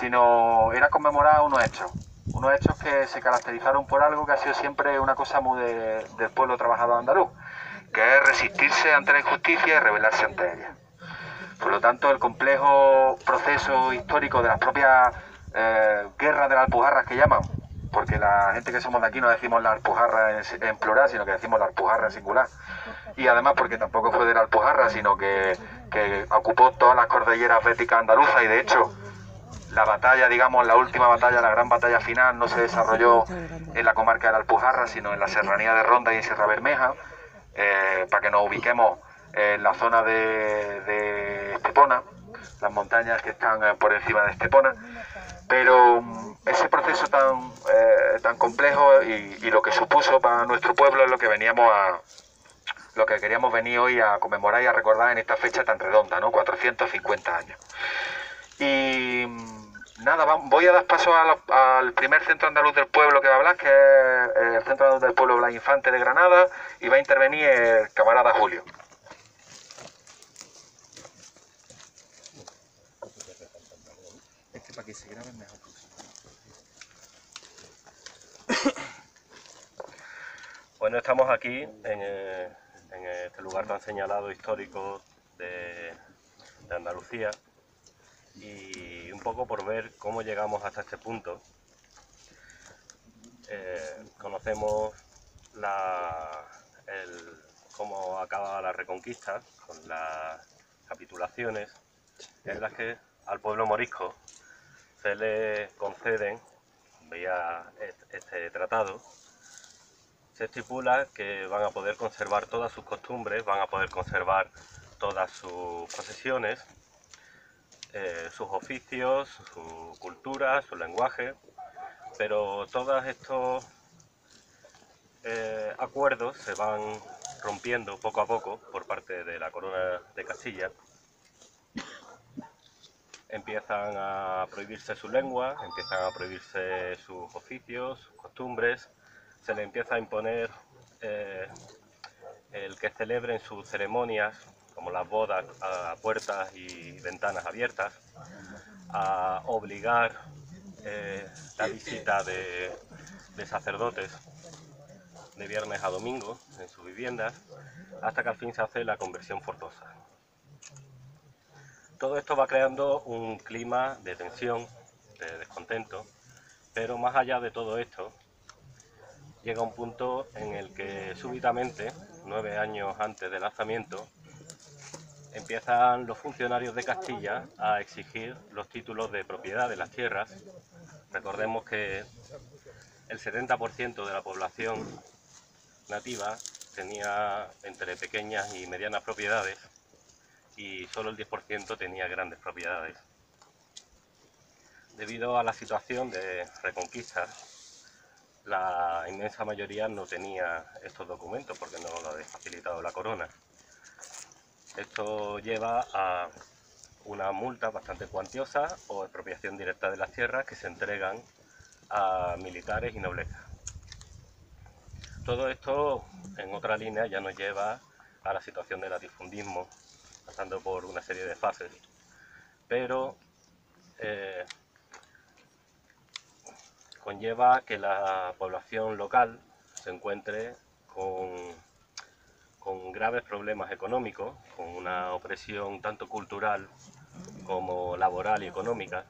sino era conmemorar unos hechos que se caracterizaron por algo que ha sido siempre una cosa muy del pueblo trabajador andaluz, que es resistirse ante la injusticia y rebelarse ante ella. Por lo tanto, el complejo proceso histórico de las propias guerras de las Alpujarras que llaman, porque la gente que somos de aquí no decimos la Alpujarra en plural, sino que decimos la Alpujarra en singular. Y además porque tampoco fue de la Alpujarra, sino que ocupó todas las cordilleras béticas andaluzas y de hecho la batalla, digamos, la última batalla, la gran batalla final, no se desarrolló en la comarca de la Alpujarra, sino en la serranía de Ronda y en Sierra Bermeja, para que nos ubiquemos en la zona de Estepona, las montañas que están por encima de Estepona. Pero ese proceso tan complejo y lo que supuso para nuestro pueblo es lo que queríamos venir hoy a conmemorar y a recordar en esta fecha tan redonda, ¿no? 450 años. Y nada, voy a dar paso al primer centro andaluz del pueblo que va a hablar, que es el centro andaluz del pueblo Blas Infante de Granada, y va a intervenir el camarada Julio. Es que para que se grabe mejor. Bueno, estamos aquí en este lugar tan señalado histórico de Andalucía y un poco por ver cómo llegamos hasta este punto. Conocemos cómo acaba la Reconquista con las capitulaciones en las que al pueblo morisco se le conceden, vía este tratado, se estipula que van a poder conservar todas sus costumbres, van a poder conservar todas sus posesiones, sus oficios, su cultura, su lenguaje, pero todos estos acuerdos se van rompiendo poco a poco por parte de la Corona de Castilla. Empiezan a prohibirse su lengua, empiezan a prohibirse sus oficios, sus costumbres, se le empieza a imponer el que celebren sus ceremonias, como las bodas, a puertas y ventanas abiertas, a obligar la visita de sacerdotes de viernes a domingo en sus viviendas, hasta que al fin se hace la conversión forzosa. Todo esto va creando un clima de tensión, de descontento, pero más allá de todo esto, llega un punto en el que súbitamente, 9 años antes del alzamiento, empiezan los funcionarios de Castilla a exigir los títulos de propiedad de las tierras. Recordemos que el 70% de la población nativa tenía entre pequeñas y medianas propiedades y solo el 10% tenía grandes propiedades. Debido a la situación de Reconquista, la inmensa mayoría no tenía estos documentos porque no lo había facilitado la corona. Esto lleva a una multa bastante cuantiosa o expropiación directa de las tierras que se entregan a militares y nobleza. Todo esto, en otra línea, ya nos lleva a la situación del latifundismo, pasando por una serie de fases, pero conlleva que la población local se encuentre con graves problemas económicos, con una opresión tanto cultural como laboral y económica,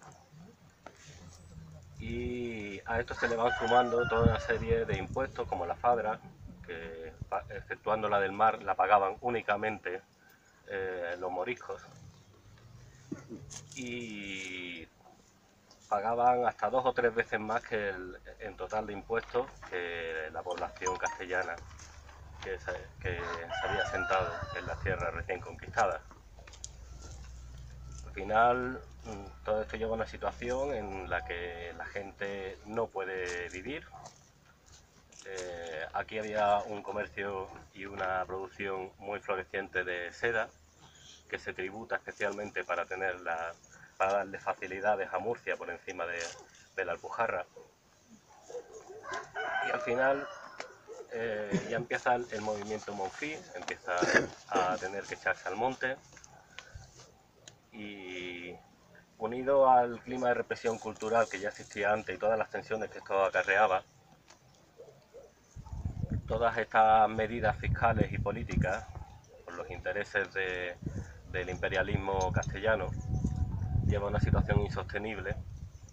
y a esto se le van sumando toda una serie de impuestos como la fadra, que exceptuando la del mar la pagaban únicamente los moriscos, y pagaban hasta 2 o 3 veces más que en total de impuestos que la población castellana que se había asentado en las tierras recién conquistadas. Al final, todo esto lleva a una situación en la que la gente no puede vivir. Aquí había un comercio y una producción muy floreciente de seda, que se tributa especialmente para darle facilidades a Murcia por encima de la Alpujarra. Y al final ya empieza el movimiento Monfí, empieza a tener que echarse al monte y unido al clima de represión cultural que ya existía antes y todas las tensiones que esto acarreaba, todas estas medidas fiscales y políticas, por los intereses del imperialismo castellano, llevan a una situación insostenible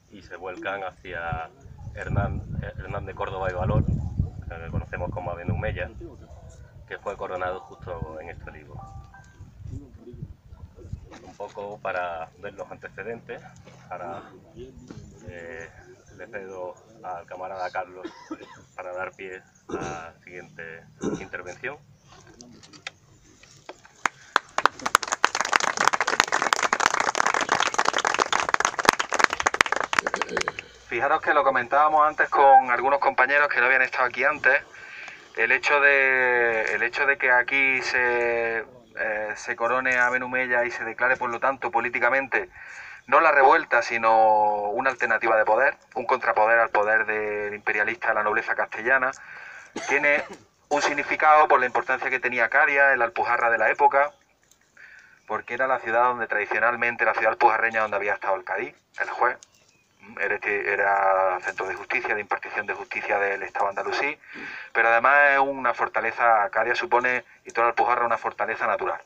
y se vuelcan hacia Hernán de Córdoba y Valor, que conocemos como Aben Humeya, que fue coronado justo en este libro. Un poco para ver los antecedentes, ahora le cedo al camarada Carlos para dar pie a la siguiente intervención. Fijaros que lo comentábamos antes con algunos compañeros que no habían estado aquí antes, el hecho de que aquí se corone a Aben Humeya y se declare, por lo tanto, políticamente, no la revuelta, sino una alternativa de poder, un contrapoder al poder del imperialista de la nobleza castellana, tiene un significado por la importancia que tenía Caria en la Alpujarra de la época, porque era la ciudad donde tradicionalmente, la ciudad alpujarreña donde había estado el Cadí, el juez. Era centro de justicia, de impartición de justicia del Estado andalusí, pero además es una fortaleza. Caria supone, y toda la Alpujarra, una fortaleza natural.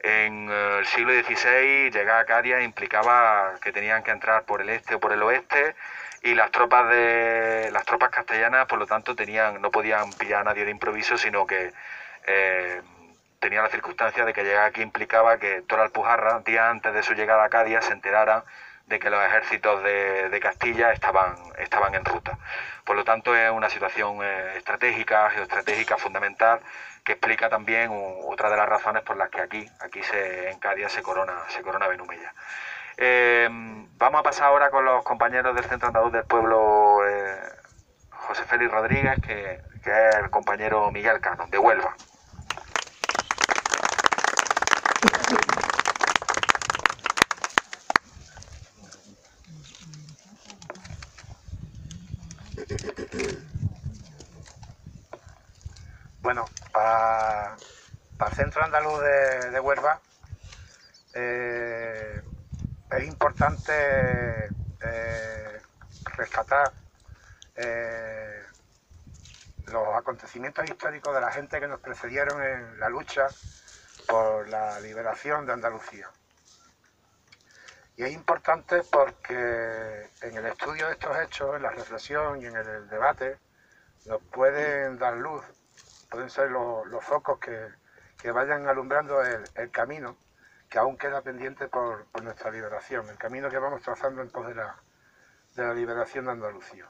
En el siglo XVI llegar a Caria implicaba que tenían que entrar por el este o por el oeste, y las tropas castellanas, por lo tanto, no podían pillar a nadie de improviso, sino que tenía la circunstancia de que llegar aquí implicaba que toda la Alpujarra, días antes de su llegada a Cádiz, se enteraran de que los ejércitos de Castilla estaban en ruta. Por lo tanto, es una situación geoestratégica fundamental, que explica también otra de las razones por las que aquí en Cádiz se corona Aben Humeya. Vamos a pasar ahora con los compañeros del Centro Andaluz del Pueblo, José Félix Rodríguez, que es el compañero Miguel Cano, de Huelva. Bueno, para el Centro Andaluz de Huelva es importante rescatar los acontecimientos históricos de la gente que nos precedieron en la lucha por la liberación de Andalucía. Y es importante porque en el estudio de estos hechos, en la reflexión y en el debate, nos pueden dar luz, pueden ser los focos que vayan alumbrando el camino que aún queda pendiente por nuestra liberación, el camino que vamos trazando en pos de la liberación de Andalucía.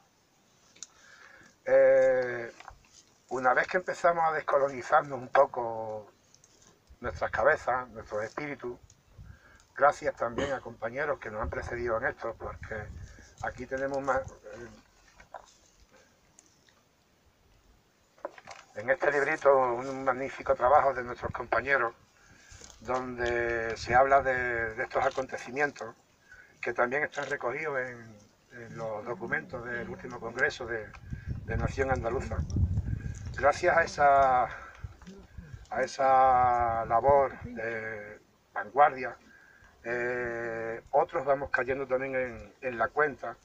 Una vez que empezamos a descolonizarnos un poco nuestras cabezas, nuestros espíritus, gracias también a compañeros que nos han precedido en esto, porque aquí tenemos más... En este librito, un magnífico trabajo de nuestros compañeros, donde se habla de estos acontecimientos, que también están recogidos en los documentos del último Congreso de Nación Andaluza. Gracias a esa labor de vanguardia, otros vamos cayendo también en la cuenta,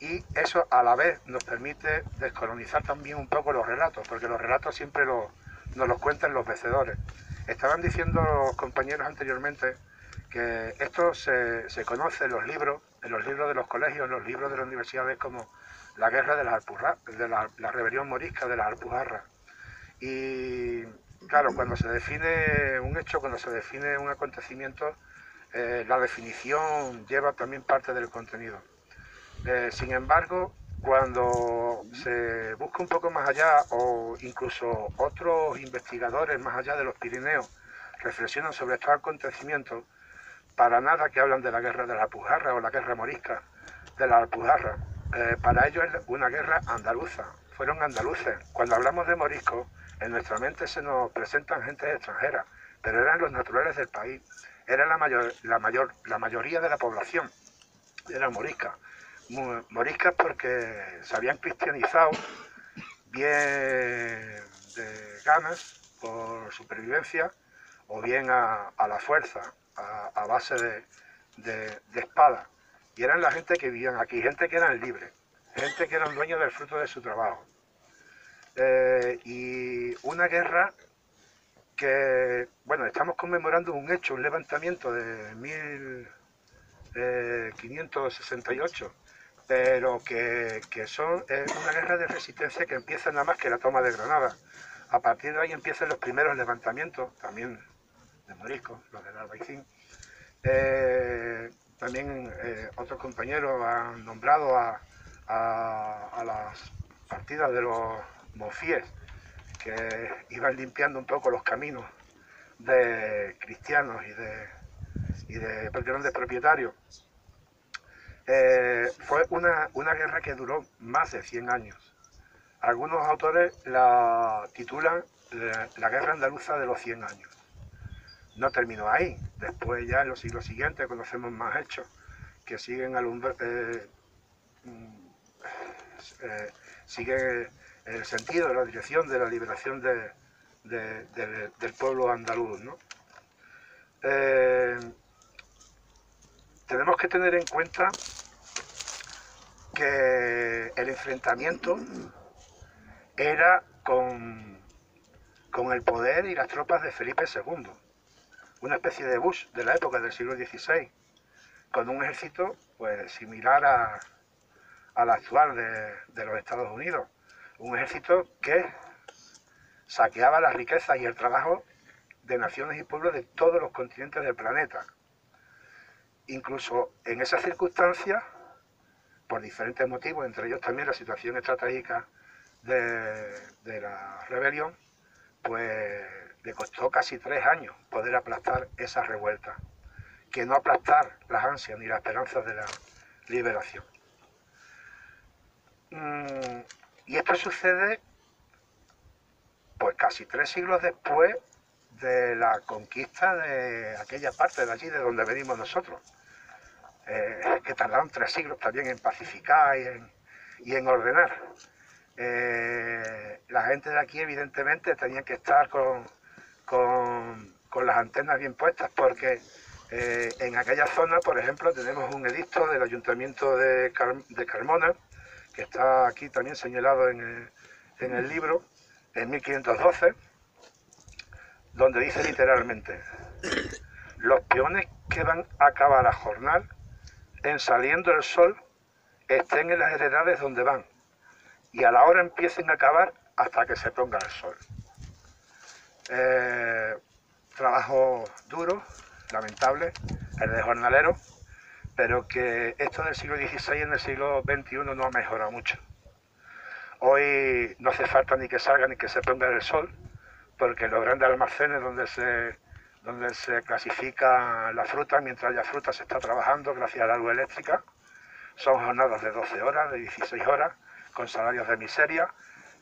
y eso a la vez nos permite descolonizar también un poco los relatos, porque los relatos siempre nos los cuentan los vencedores. Estaban diciendo los compañeros anteriormente que esto se conoce en los libros de los colegios, en los libros de las universidades, como la guerra de las Alpujarras, la rebelión morisca de las Alpujarras. Y claro, cuando se define un hecho, cuando se define un acontecimiento, la definición lleva también parte del contenido. Sin embargo, cuando se busca un poco más allá, o incluso otros investigadores más allá de los Pirineos reflexionan sobre estos acontecimientos, para nada que hablan de la guerra de la Alpujarra o la guerra morisca de la Alpujarra. Para ellos es una guerra andaluza, fueron andaluces. Cuando hablamos de moriscos, en nuestra mente se nos presentan gentes extranjeras, pero eran los naturales del país, era la mayoría de la población, eran moriscas. Moriscas porque se habían cristianizado bien de ganas, por supervivencia, o bien a la fuerza. a base de espada. Y eran la gente que vivían aquí, gente que eran libres, gente que eran dueños del fruto de su trabajo. Y una guerra que, bueno, estamos conmemorando un hecho, un levantamiento de 1568, pero que son una guerra de resistencia que empieza nada más que la toma de Granada. A partir de ahí empiezan los primeros levantamientos, también de moriscos, los del Albaicín. También otros compañeros han nombrado a las partidas de los mofíes, que iban limpiando un poco los caminos de cristianos y de grandes propietarios. Fue una guerra que duró más de 100 años. Algunos autores la titulan la guerra andaluza de los 100 años. No terminó ahí. Después ya en los siglos siguientes conocemos más hechos que siguen siguen el sentido de la dirección de la liberación del pueblo andaluz, ¿no? Tenemos que tener en cuenta que el enfrentamiento era con el poder y las tropas de Felipe II, una especie de Bush de la época del siglo XVI, con un ejército pues similar al actual de los Estados Unidos, un ejército que saqueaba las riquezas y el trabajo de naciones y pueblos de todos los continentes del planeta. Incluso en esas circunstancias, por diferentes motivos, entre ellos también la situación estratégica de la rebelión, pues le costó casi 3 años poder aplastar esa revuelta, que no aplastar las ansias ni las esperanzas de la liberación. Y esto sucede pues casi 3 siglos después de la conquista de aquella parte de allí de donde venimos nosotros, que tardaron 3 siglos también en pacificar y en ordenar. La gente de aquí evidentemente tenía que estar con las antenas bien puestas, porque en aquella zona, por ejemplo, tenemos un edicto del Ayuntamiento de Carmona, que está aquí también señalado en el libro, en 1512, donde dice literalmente: los peones que van a cavar a jornal, en saliendo el sol, estén en las heredades donde van, y a la hora empiecen a cavar hasta que se ponga el sol. Trabajo duro, lamentable, el de jornalero, pero que esto del siglo XVI en el siglo XXI no ha mejorado mucho. Hoy no hace falta ni que salga ni que se ponga el sol, porque los grandes almacenes donde se clasifica la fruta, mientras la fruta se está trabajando gracias a la luz eléctrica, son jornadas de 12 horas, de 16 horas, con salarios de miseria,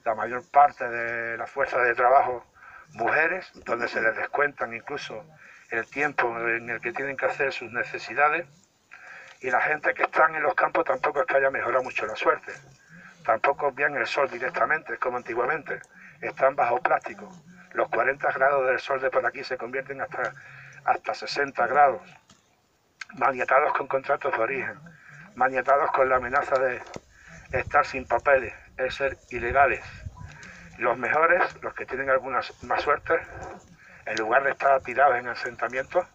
la mayor parte de la fuerza de trabajo mujeres, donde se les descuentan incluso el tiempo en el que tienen que hacer sus necesidades, y la gente que está en los campos tampoco es que haya mejorado mucho la suerte, tampoco vean el sol directamente, como antiguamente, están bajo plástico. Los 40 grados del sol de por aquí se convierten hasta 60 grados, maniatados con contratos de origen, maniatados con la amenaza de estar sin papeles, de ser ilegales. Los mejores, los que tienen alguna más suerte, en lugar de estar tirados en asentamientos,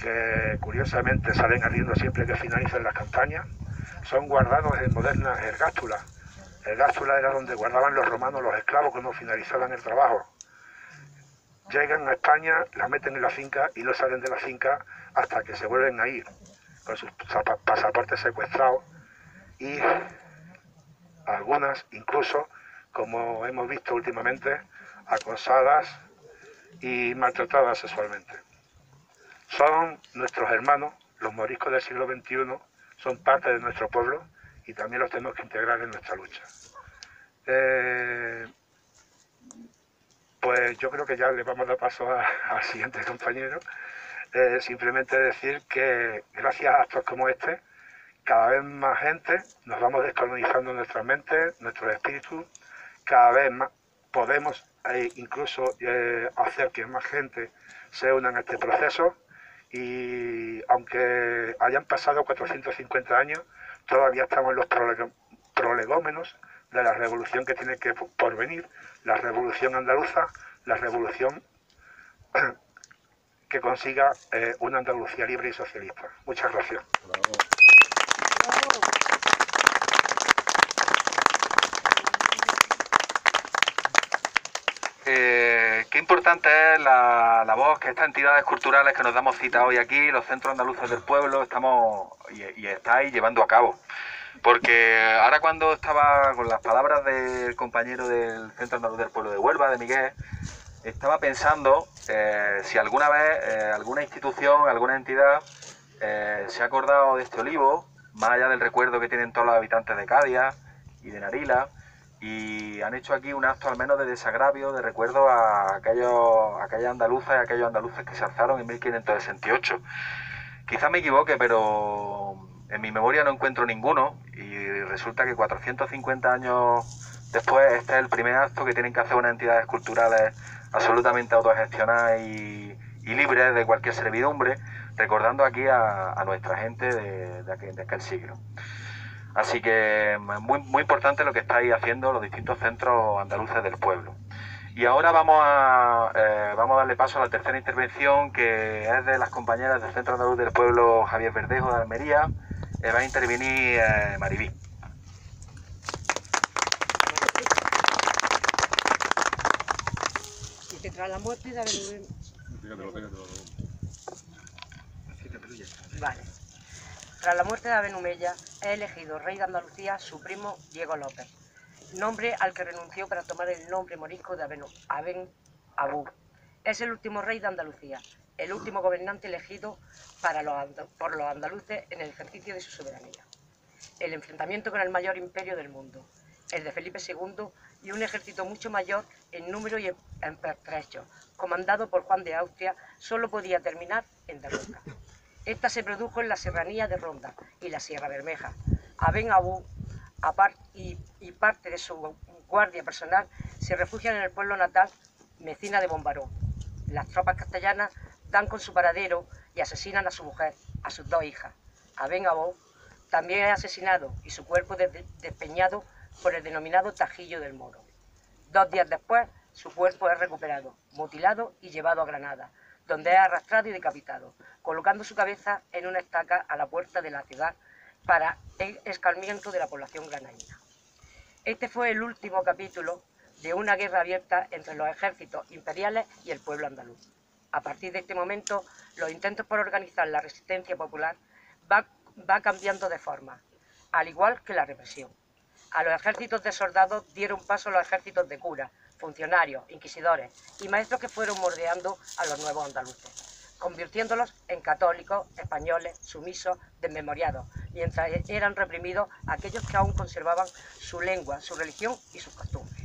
que curiosamente salen ardiendo siempre que finalicen las campañas, son guardados en modernas ergástulas. Ergástula era donde guardaban los romanos los esclavos cuando finalizaban el trabajo. Llegan a España, las meten en la finca y no salen de la finca hasta que se vuelven a ir, con sus pasaportes secuestrados, y algunas incluso, como hemos visto últimamente, acosadas y maltratadas sexualmente. Son nuestros hermanos, los moriscos del siglo XXI, son parte de nuestro pueblo y también los tenemos que integrar en nuestra lucha. Pues yo creo que ya le vamos a dar paso al siguiente compañero. Simplemente decir que gracias a actos como este, cada vez más gente nos vamos descolonizando nuestras mentes, nuestros espíritus, cada vez más podemos incluso hacer que más gente se unan a este proceso, y aunque hayan pasado 450 años, todavía estamos en los prolegómenos de la revolución que tiene que por venir, la revolución andaluza, la revolución que consiga una Andalucía libre y socialista. Muchas gracias. Qué importante es la voz que estas entidades culturales que nos damos cita hoy aquí, los centros andaluces del pueblo, estamos y estáis llevando a cabo. Porque ahora cuando estaba con las palabras del compañero del Centro Andaluz del Pueblo de Huelva, de Miguel, estaba pensando si alguna vez alguna institución, alguna entidad se ha acordado de este olivo, más allá del recuerdo que tienen todos los habitantes de Cádiz y de Narila, y han hecho aquí un acto al menos de desagravio, de recuerdo a aquellas andaluzas y aquellos andaluces que se alzaron en 1568. Quizá me equivoque, pero en mi memoria no encuentro ninguno, y resulta que 450 años después este es el primer acto que tienen que hacer unas entidades culturales absolutamente autogestionadas y libres de cualquier servidumbre, recordando aquí a nuestra gente de aquel siglo. Así que muy importante lo que estáis haciendo los distintos centros andaluces del pueblo. Y ahora vamos a darle paso a la tercera intervención, que es de las compañeras del Centro Andaluz del Pueblo Javier Verdejo de Almería. Va a intervenir Maribí. Dice, tras la muerte de Abel... Vale. Tras la muerte de Aben Humeya, he elegido rey de Andalucía su primo Diego López, nombre al que renunció para tomar el nombre morisco de Aben Abú. Es el último rey de Andalucía, el último gobernante elegido por los andaluces en el ejercicio de su soberanía. El enfrentamiento con el mayor imperio del mundo, el de Felipe II, y un ejército mucho mayor en número y en pertrecho, comandado por Juan de Austria, solo podía terminar en derrota. Esta se produjo en la serranía de Ronda y la Sierra Bermeja. Aben Abú y parte de su guardia personal se refugian en el pueblo natal, Mecina de Bombarón. Las tropas castellanas dan con su paradero y asesinan a su mujer, a sus dos hijas. Aben Abú también es asesinado y su cuerpo despeñado por el denominado Tajillo del Moro. 2 días después, su cuerpo es recuperado, mutilado y llevado a Granada, donde es arrastrado y decapitado, colocando su cabeza en una estaca a la puerta de la ciudad para el escarmiento de la población granadina. Este fue el último capítulo de una guerra abierta entre los ejércitos imperiales y el pueblo andaluz. A partir de este momento, los intentos por organizar la resistencia popular va cambiando de forma, al igual que la represión. A los ejércitos de soldados dieron paso los ejércitos de curas, funcionarios, inquisidores y maestros que fueron moldeando a los nuevos andaluces, convirtiéndolos en católicos, españoles, sumisos, desmemoriados, mientras eran reprimidos aquellos que aún conservaban su lengua, su religión y sus costumbres.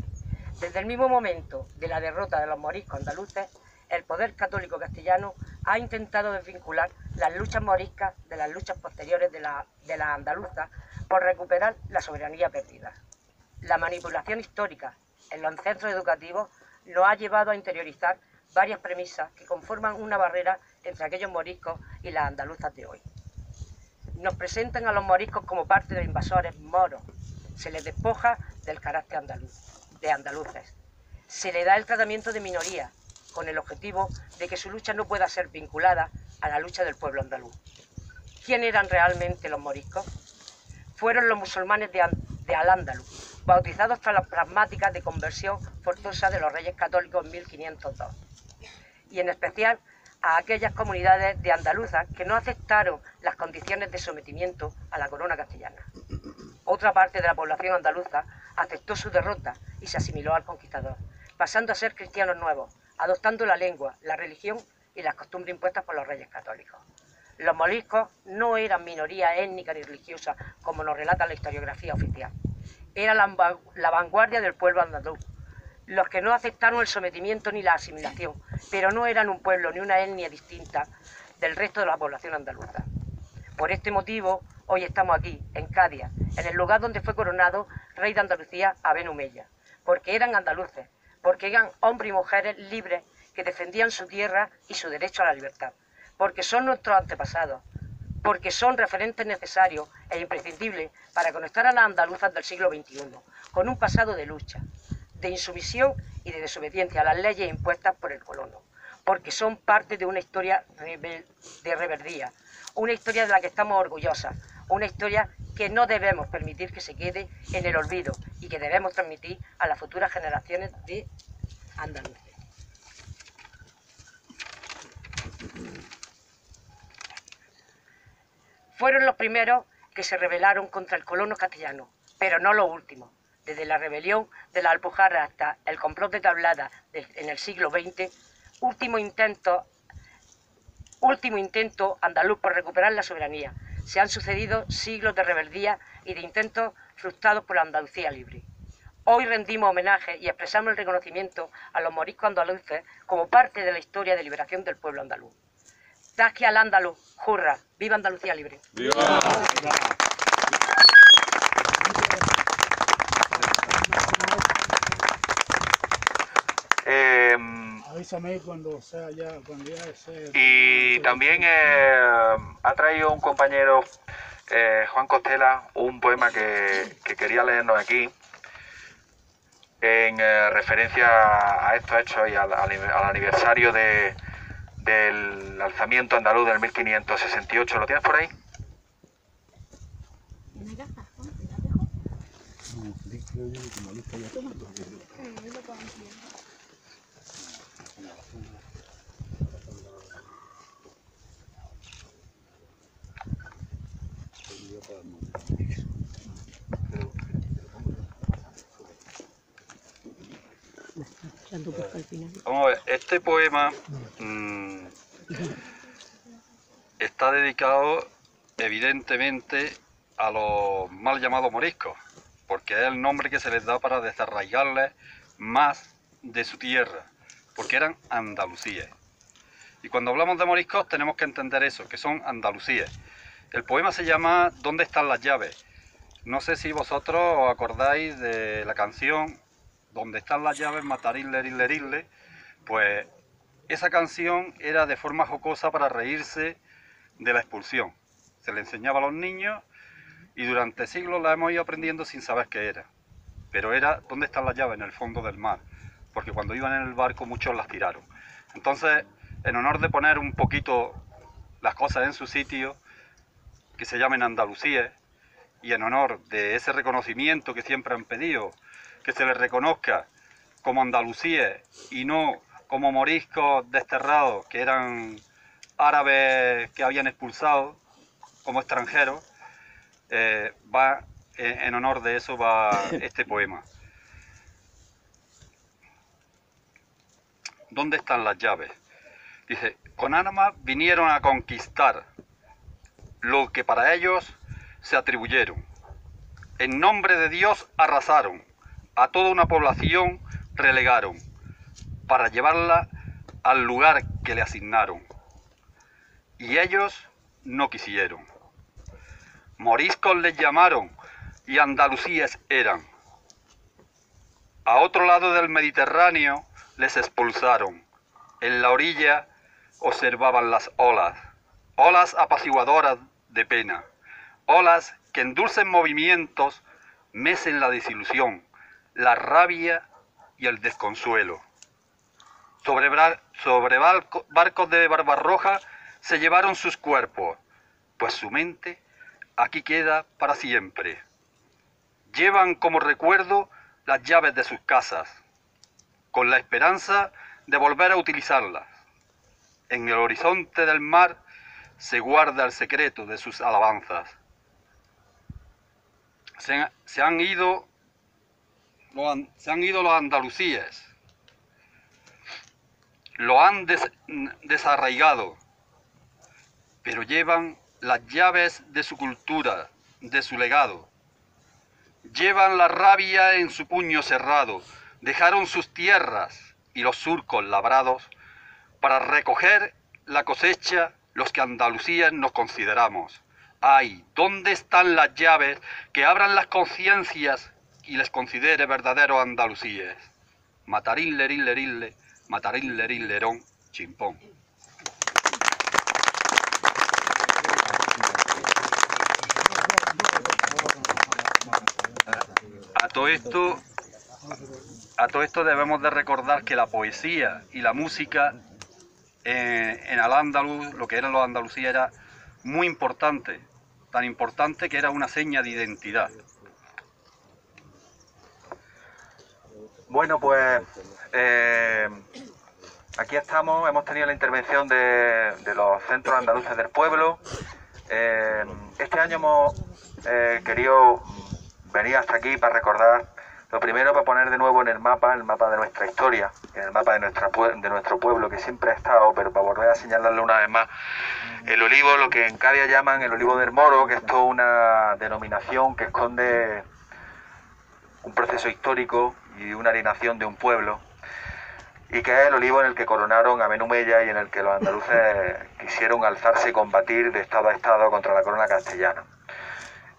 Desde el mismo momento de la derrota de los moriscos andaluces, el poder católico castellano ha intentado desvincular las luchas moriscas de las luchas posteriores de la andaluza por recuperar la soberanía perdida. La manipulación histórica en los centros educativos nos ha llevado a interiorizar varias premisas que conforman una barrera entre aquellos moriscos y las andaluzas de hoy. Nos presentan a los moriscos como parte de invasores moros, se les despoja del carácter andaluz, de andaluces, se le da el tratamiento de minoría, con el objetivo de que su lucha no pueda ser vinculada a la lucha del pueblo andaluz. ¿Quién eran realmente los moriscos? Fueron los musulmanes de Al-Ándalus, bautizados tras las pragmáticas de conversión forzosa de los reyes católicos en 1502, y en especial a aquellas comunidades de andaluzas que no aceptaron las condiciones de sometimiento a la corona castellana. Otra parte de la población andaluza aceptó su derrota y se asimiló al conquistador, pasando a ser cristianos nuevos, adoptando la lengua, la religión y las costumbres impuestas por los reyes católicos. Los moriscos no eran minoría étnica ni religiosa, como nos relata la historiografía oficial. Era la vanguardia del pueblo andaluz, los que no aceptaron el sometimiento ni la asimilación, pero no eran un pueblo ni una etnia distinta del resto de la población andaluza. Por este motivo, hoy estamos aquí, en Cádiz, en el lugar donde fue coronado rey de Andalucía Aben Humeya, porque eran andaluces, porque eran hombres y mujeres libres que defendían su tierra y su derecho a la libertad, porque son nuestros antepasados, porque son referentes necesarios e imprescindibles para conectar a las andaluzas del siglo XXI, con un pasado de lucha, de insumisión y de desobediencia a las leyes impuestas por el colono, porque son parte de una historia de rebeldía, una historia de la que estamos orgullosas, una historia que no debemos permitir que se quede en el olvido y que debemos transmitir a las futuras generaciones de andaluces. Fueron los primeros que se rebelaron contra el colono castellano, pero no los últimos. Desde la rebelión de la Alpujarra hasta el complot de Tablada en el siglo XX, último intento andaluz por recuperar la soberanía. Se han sucedido siglos de rebeldía y de intentos frustrados por la Andalucía libre. Hoy rendimos homenaje y expresamos el reconocimiento a los moriscos andaluces como parte de la historia de liberación del pueblo andaluz. Tasqui al andaluz, jurra, viva Andalucía libre. ¡Viva! Avísame cuando sea ya, cuando ya sea... Y también ha traído un compañero, Juan Costela, un poema que quería leernos aquí, en referencia a estos hechos y al aniversario del alzamiento andaluz del 1568. ¿Lo tienes por ahí? Vamos a ver, este poema está dedicado evidentemente a los mal llamados moriscos, porque es el nombre que se les da para desarraigarles más de su tierra, porque eran andalucíes. Y cuando hablamos de moriscos tenemos que entender eso, que son andalucíes. El poema se llama ¿Dónde están las llaves? No sé si vosotros os acordáis de la canción ¿Dónde están las llaves? Matarile, rile, rile. Pues esa canción era de forma jocosa para reírse de la expulsión. Se le enseñaba a los niños y durante siglos la hemos ido aprendiendo sin saber qué era. Pero era ¿dónde están las llaves? En el fondo del mar. Porque cuando iban en el barco muchos las tiraron. Entonces, en honor de poner un poquito las cosas en su sitio, que se llamen Andalucíes, y en honor de ese reconocimiento que siempre han pedido, que se les reconozca como andalucíes y no como moriscos desterrados, que eran árabes que habían expulsado como extranjeros, en honor de eso va este poema. ¿Dónde están las llaves? Dice, con armas vinieron a conquistar lo que para ellos se atribuyeron. En nombre de Dios arrasaron, a toda una población relegaron, para llevarla al lugar que le asignaron. Y ellos no quisieron. Moriscos les llamaron y andalusíes eran. A otro lado del Mediterráneo les expulsaron. En la orilla observaban las olas, olas apaciguadoras de pena, olas que en dulces movimientos mecen la desilusión, la rabia y el desconsuelo. Sobre barcos de Barbarroja se llevaron sus cuerpos, pues su mente aquí queda para siempre. Llevan como recuerdo las llaves de sus casas, con la esperanza de volver a utilizarlas. En el horizonte del mar se guarda el secreto de sus alabanzas. Se han ido los andalusíes, lo han desarraigado, pero llevan las llaves de su cultura, de su legado. Llevan la rabia en su puño cerrado, dejaron sus tierras y los surcos labrados para recoger la cosecha los que andalusíes nos consideramos. Ay, ¿dónde están las llaves que abran las conciencias y les considere verdaderos andalusíes? Matarín, lerín, lerín, matarín, lerín, lerón, chimpón. todo esto debemos de recordar que la poesía y la música en Al-Ándalus, lo que eran los Andalusíes, era muy importante, tan importante que era una seña de identidad. Bueno, pues aquí estamos, hemos tenido la intervención de los centros andaluces del pueblo. Este año hemos querido venir hasta aquí para recordar, lo primero para poner de nuevo en el mapa de nuestra historia, en el mapa de nuestro pueblo, que siempre ha estado, pero para volver a señalarlo una vez más, el olivo, lo que en Cádiz llaman el olivo del Moro, que es toda una denominación que esconde un proceso histórico y una alienación de un pueblo, y que es el olivo en el que coronaron a Ben Humeya y en el que los andaluces quisieron alzarse y combatir de estado a estado contra la corona castellana.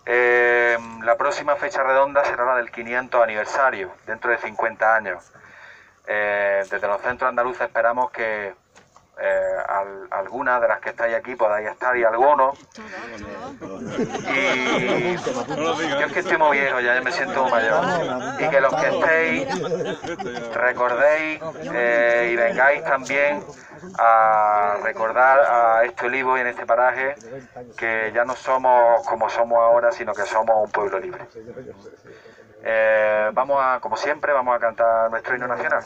La próxima fecha redonda será la del 500 aniversario, dentro de 50 años. Desde los centros andaluces esperamos que algunas de las que estáis aquí podáis estar, y algunos. Y yo es que estoy muy viejo, ya me siento mayor. Y que los que estéis recordéis y vengáis también a recordar a este olivo y en este paraje que ya no somos como somos ahora, sino que somos un pueblo libre. Como siempre, vamos a cantar nuestro himno nacional.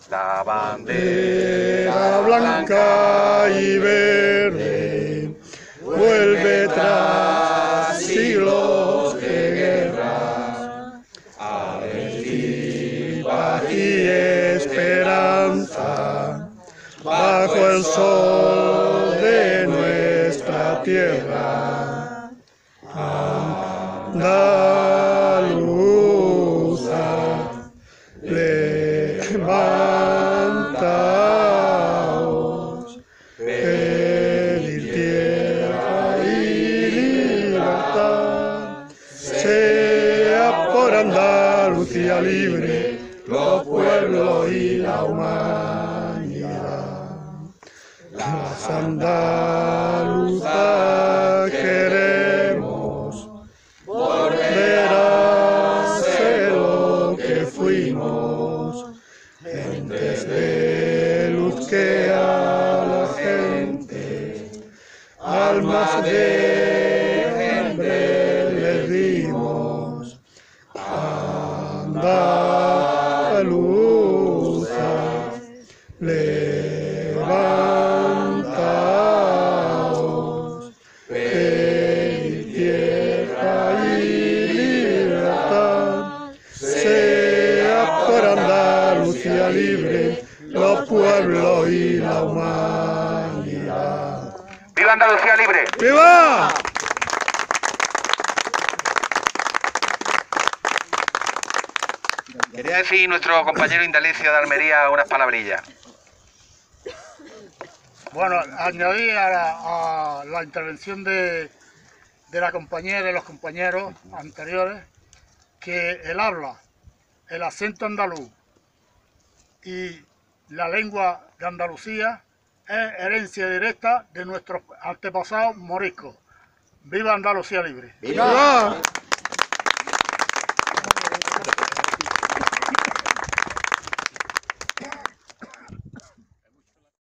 La bandera blanca y verde vuelve tras siglos de guerra a decir paz y esperanza bajo el sol de nuestra tierra. Andaluza, levantaos, pedir tierra y libertad, sea por Andalucía libre los pueblos y la humanidad. Las andaluzas queremos volver a ser lo que fuimos, gentes de luz que a la gente almas de gente le dimos. Andaluza, levantaos, pedir tierra y libertad, sea por Andalucía libre los pueblos y la humanidad. ¡Viva Andalucía libre! ¡Viva! Quería decir nuestro compañero Indalecio de Almería unas palabrillas. Bueno, añadir a la intervención de la compañera y los compañeros anteriores que el habla, el acento andaluz y la lengua de Andalucía es herencia directa de nuestros antepasados moriscos. ¡Viva Andalucía libre! ¡Viva!